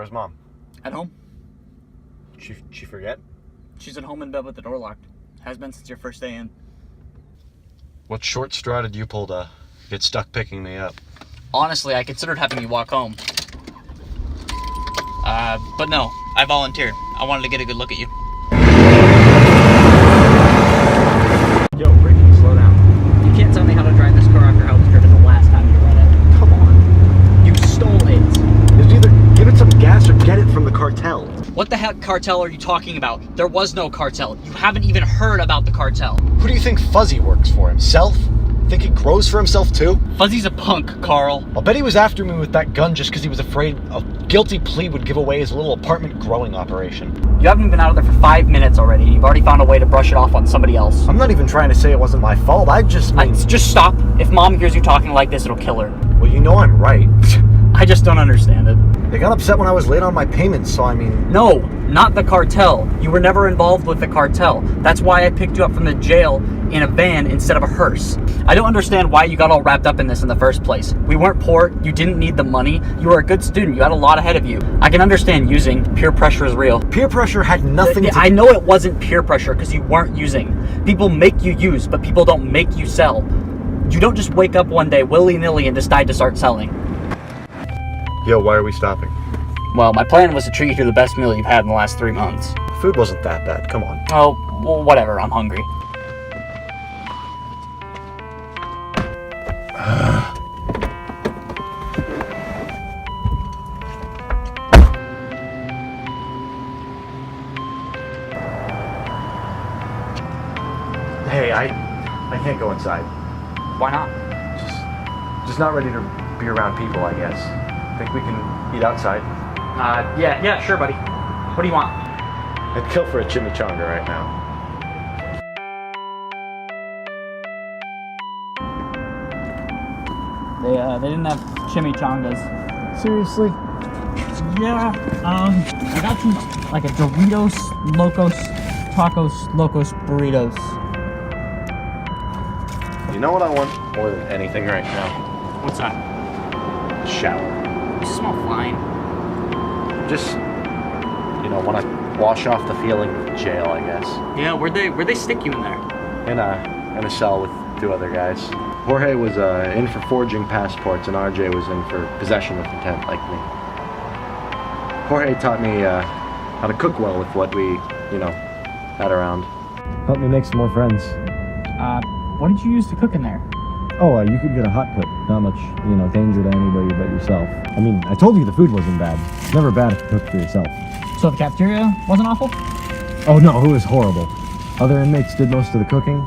Where's Mom? At home. She forget? She's at home in bed with the door locked. Has been since your first day in. What short straw did you pull to get stuck picking me up? Honestly, I considered having you walk home. But no, I volunteered. I wanted to get a good look at you. Yo, Ricky, slow down. You can't tell me how to drive this car after how it was driven the last time you run it. Come on. You stole it. It's either give it some gas or get it from the cartel. What the heck cartel are you talking about? There was no cartel. You haven't even heard about the cartel. Who do you think Fuzzy works for? Himself? Think he grows for himself too? Fuzzy's a punk, Carl. I'll bet he was after me with that gun just because he was afraid a guilty plea would give away his little apartment growing operation. You haven't been out of there for 5 minutes already. You've already found a way to brush it off on somebody else. I'm not even trying to say it wasn't my fault. I just mean... Just stop. If Mom hears you talking like this, it'll kill her. Well, you know I'm right. I just don't understand it. They got upset when I was late on my payments, so I mean... No, not the cartel. You were never involved with the cartel. That's why I picked you up from the jail in a van instead of a hearse. I don't understand why you got all wrapped up in this in the first place. We weren't poor. You didn't need the money. You were a good student. You had a lot ahead of you. I can understand using. Peer pressure is real. Peer pressure had nothing to... I know it wasn't peer pressure because you weren't using. People make you use, but people don't make you sell. You don't just wake up one day willy-nilly and decide to start selling. Yo, why are we stopping? Well, my plan was to treat you to the best meal you've had in the last 3 months. Food wasn't that bad. Come on. Oh, well, whatever. I'm hungry. Hey, I can't go inside. Why not? Just not ready to be around people, I guess. Think we can eat outside? Yeah, sure, buddy. What do you want? I'd kill for a chimichanga right now. They didn't have chimichangas. Seriously? Yeah, I got you like a Doritos Locos Tacos Locos Burritos. You know what I want more than anything right now? What's that? A shower. You smell fine. Just, want to wash off the feeling of jail, I guess. Yeah, where'd they stick you in there? In a cell with 2 other guys. Jorge was in for forging passports, and RJ was in for possession with intent, like me. Jorge taught me how to cook well with what we, had around. Helped me make some more friends. What did you use to cook in there? Oh, you could get a hot plate. Not much, danger to anybody but yourself. I mean, I told you the food wasn't bad. It's never bad if you cook for yourself. So the cafeteria wasn't awful? Oh no, it was horrible. Other inmates did most of the cooking.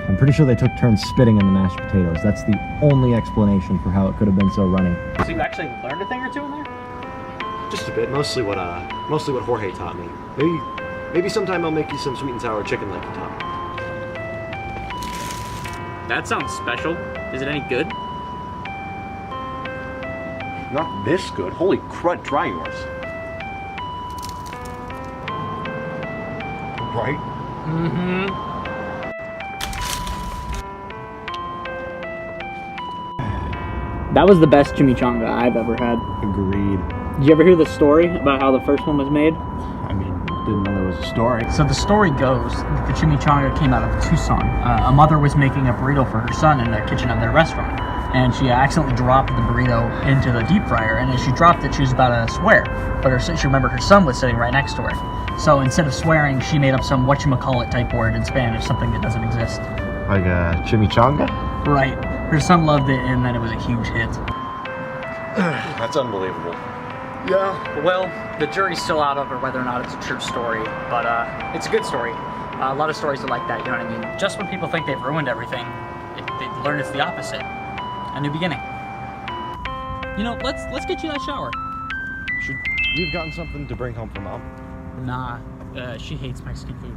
I'm pretty sure they took turns spitting in the mashed potatoes. That's the only explanation for how it could have been so running. So you actually learned a thing or two in there? Just a bit. Mostly what Jorge taught me. Maybe sometime I'll make you some sweet and sour chicken like you taught me. That sounds special. Is it any good? Not this good. Holy crud, try yours. Right? Mm-hmm. That was the best chimichanga I've ever had. Agreed. Did you ever hear the story about how the first one was made? I mean, didn't know there was a story. So the story goes that the chimichanga came out of Tucson. A mother was making a burrito for her son in the kitchen of their restaurant. And she accidentally dropped the burrito into the deep fryer. And as she dropped it, she was about to swear. But she remembered her son was sitting right next to her. So instead of swearing, she made up some whatchamacallit type word in Spanish, something that doesn't exist. Like a chimichanga? Right. Her son loved it, and then it was a huge hit. That's unbelievable. Yeah. Well, the jury's still out over whether or not it's a true story, but it's a good story. A lot of stories are like that, you know what I mean? Just when people think they've ruined everything, they learn it's the opposite. A new beginning. Let's get you that shower. Should we have gotten something to bring home for Mom? Nah, she hates Mexican food.